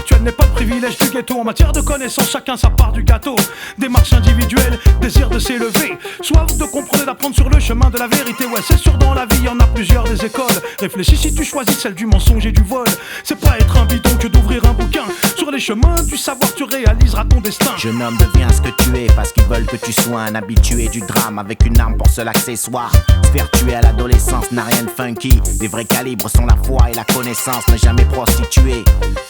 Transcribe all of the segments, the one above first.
intellectuelle n'est pas le privilège du ghetto. En matière de connaissance, chacun sa part du gâteau. Démarche individuelle, désir de s'élever, soif de comprendre et d'apprendre sur le chemin de la vérité. Ouais, c'est sûr, dans la vie, y en a plusieurs des écoles. Réfléchis si tu choisis celle du mensonge et du vol. C'est pas être un bidon que d'ouvrir un bouquin. Sur les chemins du savoir, tu réaliseras ton destin. Jeune homme, deviens ce que tu es, parce qu'ils veulent que tu sois un habitué du drame, avec une arme pour seul accessoire. Se faire tuer à l'adolescence n'a rien de funky. Les vrais calibres sont la foi et la connaissance, ne jamais prostituer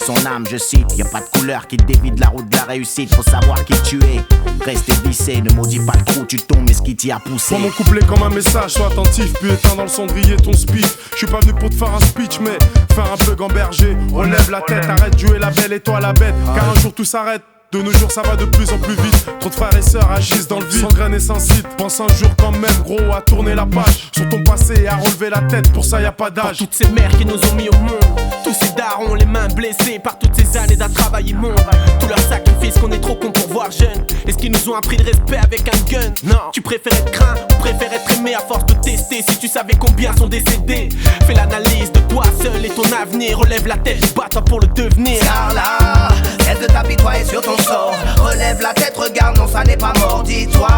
son âme, je cite. Y a pas de couleur qui te dévie de la route de la réussite, faut savoir qui tu es. Restez vissé, ne maudis pas le trou, tu tombes, mais ce qui t'y a poussé. Prends mon couplet comme un message, sois attentif, puis éteins dans le cendrier ton spiff. J'suis pas venu pour te faire un speech, mais faire un plug en berger. Relève la tête, arrête de jouer la belle et toi la bête, car un jour tout s'arrête. De nos jours ça va de plus en plus vite. Trop de frères et sœurs agissent dans le vide, sans graines et sans site. Pense un jour quand même gros à tourner la page sur ton passé et à relever la tête, pour ça y a pas d'âge. Pour toutes ces mères qui nous ont mis au monde, tous ces darons les mains blessées par toutes ces années d'un travail immonde. Tous leurs sacrifices qu'on est trop con pour voir jeune. Est-ce qu'ils nous ont appris de respect avec un gun? Non. Tu préfères être craint ou préfères être aimé à force de tester? Si tu savais combien sont décédés, fais l'analyse de toi seul et ton avenir. Relève la tête, bats-toi pour le devenir. Car là, cesse de t'apitoyer sur ton sort. Relève la tête, regarde, non ça n'est pas mort. Dis-toi,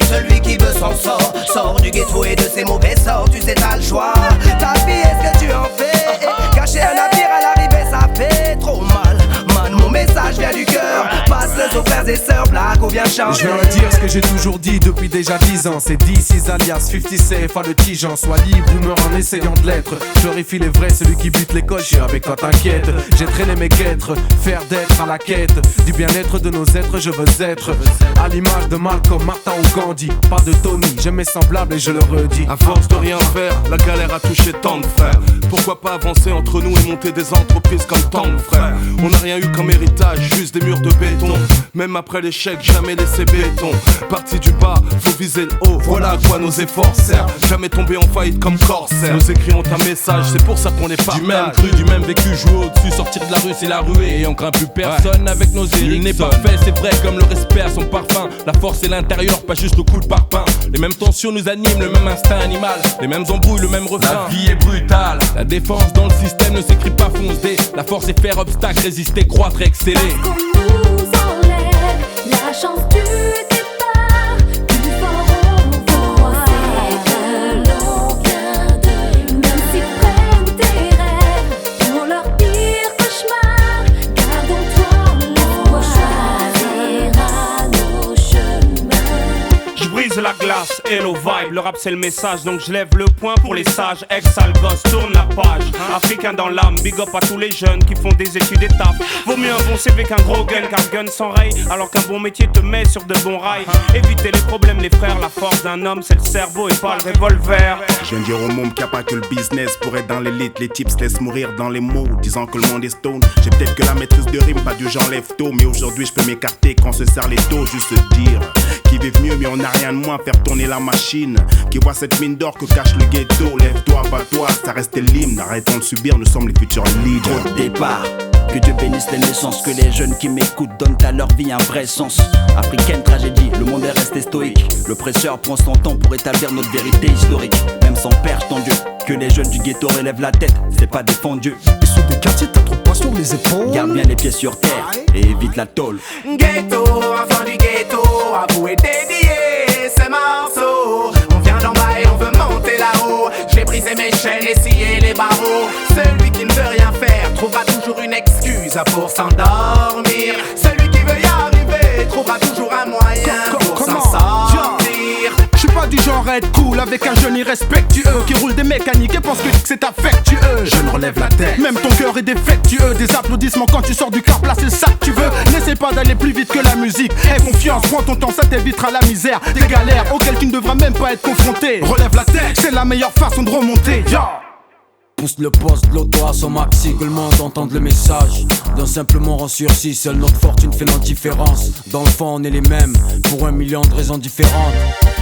celui qui veut s'en sort. Sors du ghetto et de ses mauvais sorts. Tu sais t'as le choix. Ta vie est-ce que tu en fais? Cacher un navire à l'arrivée ça fait trop mal. Man, mon message vient du cœur. Passe-le aux frères et sœurs, blague ou bien chanter. Je viens dire ce que j'ai toujours dit depuis déjà 10 ans. C'est D6 alias 50 CFA le Tijan. Sois libre ou meurs en essayant de l'être. Glorifie les vrais, celui qui bute les coches. Et avec toi t'inquiète, j'ai traîné mes guêtres. Faire d'être à la quête du bien-être de nos êtres, je veux être à l'image de Malcolm, Martin ou Gandhi. Pas de Tony, j'ai mes semblables et je le redis. À force de rien faire, la galère a touché tant de frères. Pourquoi pas avancer entre nous et monter des entreprises comme tant de frères? On n'a rien eu comme héritage, juste des murs de béton. Même après l'échec, jamais laissé béton. Parti du bas, faut viser le haut. Voilà à quoi nos efforts servent. Jamais tomber en faillite comme corsaire. Nos écrits ont un message, c'est pour ça qu'on est partage. Du même cru, du même vécu, jouer au-dessus. Sortir de la rue, c'est la ruée. Et on craint plus personne avec nos Ericsson. Nul n'est parfait, c'est vrai, comme le respect à son parfum. La force c'est l'intérieur, pas juste le coup de parpaing. Les mêmes tensions nous animent, le même instinct animal. Les mêmes embrouilles, le même refrain. La vie est brutale. La défense dans le système ne s'écrit pas foncé. La force c'est faire obstacle, résister, croître et exceller. Parce qu'on nous enlève la chance du départ. Plus fort on voit que l'on vient de. Même s'ils prennent tes rêves pour leur pire cauchemar, gardons-toi l'espoir. Choisira nos chemins. Je brise la glace, hello vibe, le rap c'est le message, donc je lève le poing pour les sages. Ex-sale gosse, tourne la page, africain dans l'âme, big up à tous les jeunes qui font des études étapes. Vaut mieux un bon CV qu'un gros gun, car gun s'enraye, alors qu'un bon métier te met sur de bons rails. Évitez les problèmes les frères, la force d'un homme c'est le cerveau et pas le revolver. Je viens dire au monde qu'il n'y a pas que le business pour être dans l'élite. Les types se laissent mourir dans les mots, disant que le monde est stone. J'ai peut-être que la maîtrise de rime, pas du j'enlève tôt. Mais aujourd'hui je peux m'écarter quand se serre les taux. Juste se dire qu'ils vivent mieux mais on n'a rien de moins. Faire tourner la machine, qui voit cette mine d'or que cache le ghetto. Lève-toi, bats-toi, ça reste l'hymne. Arrêtons de subir, nous sommes les futurs leaders. Trop de départ, que Dieu bénisse les naissances. Que les jeunes qui m'écoutent donnent à leur vie un vrai sens. Africaine tragédie, le monde est resté stoïque. Le prêcheur prend son temps pour établir notre vérité historique. Même sans père, ton Dieu, que les jeunes du ghetto relèvent la tête, c'est pas défendu. Et sous des quartiers, t'as trop de poids sur les épaules. Garde bien les pieds sur terre et évite la tôle. Ghetto, enfant du ghetto, avoué dédié ces morceaux. On vient d'en bas et on veut monter là-haut. J'ai brisé mes chaînes et scié les barreaux. Celui qui ne veut rien faire trouvera toujours une excuse pour s'endormir. Celui qui veut y arriver trouvera toujours un moyen pour s'en sortir. Je suis pas du genre à être cool avec un jeune irrespectueux qui roule des mécaniques et pense que c'est affectueux. Je ne relève la tête, même ton cœur est défectueux. Des applaudissements quand tu sors du car, place c'est ça que tu veux. N'essaie pas d'aller plus vite que la musique. Aie confiance, prends ton temps, ça t'évitera la misère. Des galères auxquelles tu ne devras même pas être confronté. Relève la tête, c'est la meilleure façon de remonter. Pousse le poste de l'auto à son maxi, que le monde entende le message. D'un simple mot en sursis, seule notre fortune fait notre différence. Dans le fond on est les mêmes, pour 1 million de raisons différentes.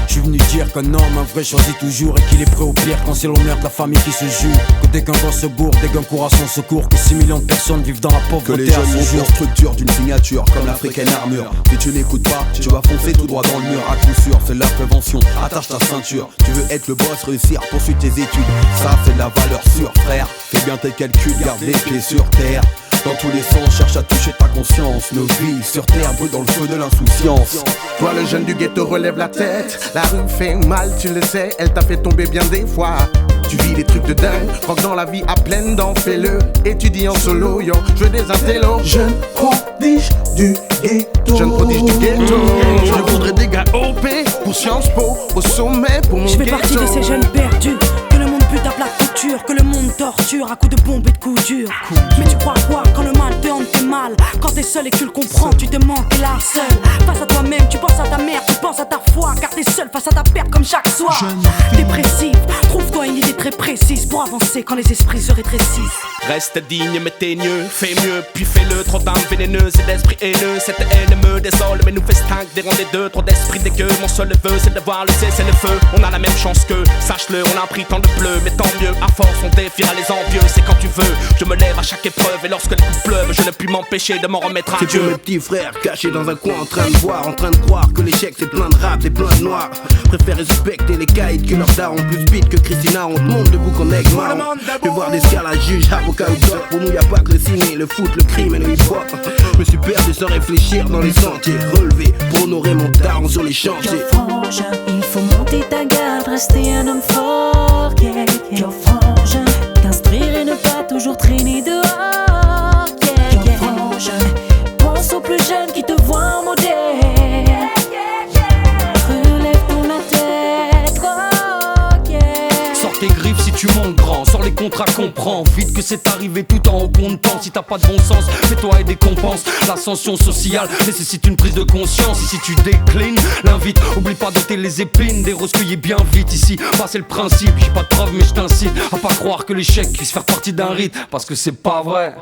Je suis venu dire qu'un homme, un vrai choisit toujours et qu'il est prêt au pire quand c'est l'honneur de la famille qui se joue. Que dès qu'un gosse se gourde, dès qu'un court à son secours, que 6 millions de personnes vivent dans la pauvreté. Que les jeunes montent en structure d'une signature comme l'africaine armure. Si tu n'écoutes pas, tu vas foncer tout droit dans le mur. À coup sûr, c'est de la prévention, attache ta ceinture. Tu veux être le boss, réussir, poursuivre tes études. Ça c'est de la valeur sûre frère, fais bien tes calculs, garde les pieds sur terre. Dans tous les sens, cherche à toucher ta conscience. Nos vies sur terre brûlent dans le feu de l'insouciance. Toi le jeune du ghetto relève la tête. La rue fait mal, tu le sais, elle t'a fait tomber bien des fois. Tu vis des trucs de dingue, croque dans la vie à pleines dents, fais-le. Étudie en solo, yo, je veux des intellos. Jeune prodige du ghetto. Jeune prodige du ghetto. Je voudrais des gars OP pour Sciences Po, au sommet pour mon ghetto. Je fais partie de ces jeunes perdus que le monde bute à plat couture, que le monde torture à coups de bombes et de coups durs. Mais tu crois quoi quand le mal te hante, t'es mal. Quand t'es seul et que tu le comprends, tu te manques, t'es là seul. Face à toi-même, tu penses à ta mère, tu penses à ta foi. Car t'es seul face à ta perte comme chaque soir. Dépressif, trouve-toi une idée très précise pour avancer quand les esprits se rétrécissent. Reste digne mais teigneux, fais mieux puis fais-le. Trop d'âmes vénéneuses et d'esprits haineux. Cette haine me désole mais nous fait stingue des rangs des deux. Trop d'esprits dégueux, mon seul vœu c'est de voir le cesser le feu. On a la même chance qu'eux, sache-le, on a pris tant de pleu. Mais tant mieux, à force on défiera les envieux. C'est quand tu veux, je me lève à chaque épreuve. Et lorsque les coups pleuvent, je ne puis m'empêcher de m'en remettre à C'est Dieu. pour mes petits frères cachés dans un coin en train de boire, en train de croire que l'échec c'est plein de rap et plein de noirs. Préfère respecter les caïds que leurs darons plus vite que Christina. On te monte debout comme aigle marron. Je voir des scalages, juges, avocats ou doc. Pour nous y'a pas que le ciné, le foot, le crime et le hip-hop. Je me suis perdu sans réfléchir dans les sentiers. Relevé pour honorer mon daron sur les chantiers. Frangin, il faut monter ta garde, rester un homme fort. Yo frangin, t'instruire et ne pas toujours traîner dehors. Yo frangin, pense aux plus jeunes qui te voient en modèle. Relève ton la tête, oh yeah. Sors tes griffes si tu montes grand, sors les contrats, comprends vite que c'est arrivé tout en haut comptant. Si t'as pas de bon sens, fais-toi et décompense. L'ascension sociale nécessite une prise de conscience. Ici tu déclines, l'invite, oublie pas d'ôter les épines des roses cueillies bien vite. Ici, bah c'est le principe, j'ai pas de preuve mais je t'incite à pas croire que l'échec puisse faire partie d'un rite, parce que c'est pas vrai.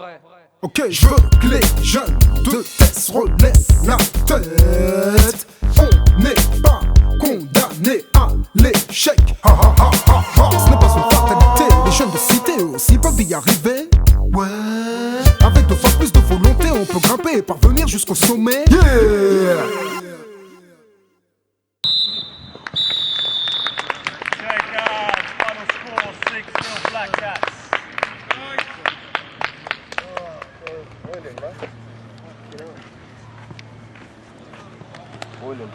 Ok, je veux que les jeunes de Tess relèvent la tête. On n'est pas condamné à l'échec. Ha ha ha ha ha. Ce n'est pas une fatalité. Les jeunes de cité eux aussi peuvent y arriver. Ouais. Avec 2 fois plus de volonté, on peut grimper et parvenir jusqu'au sommet. Yeah. William,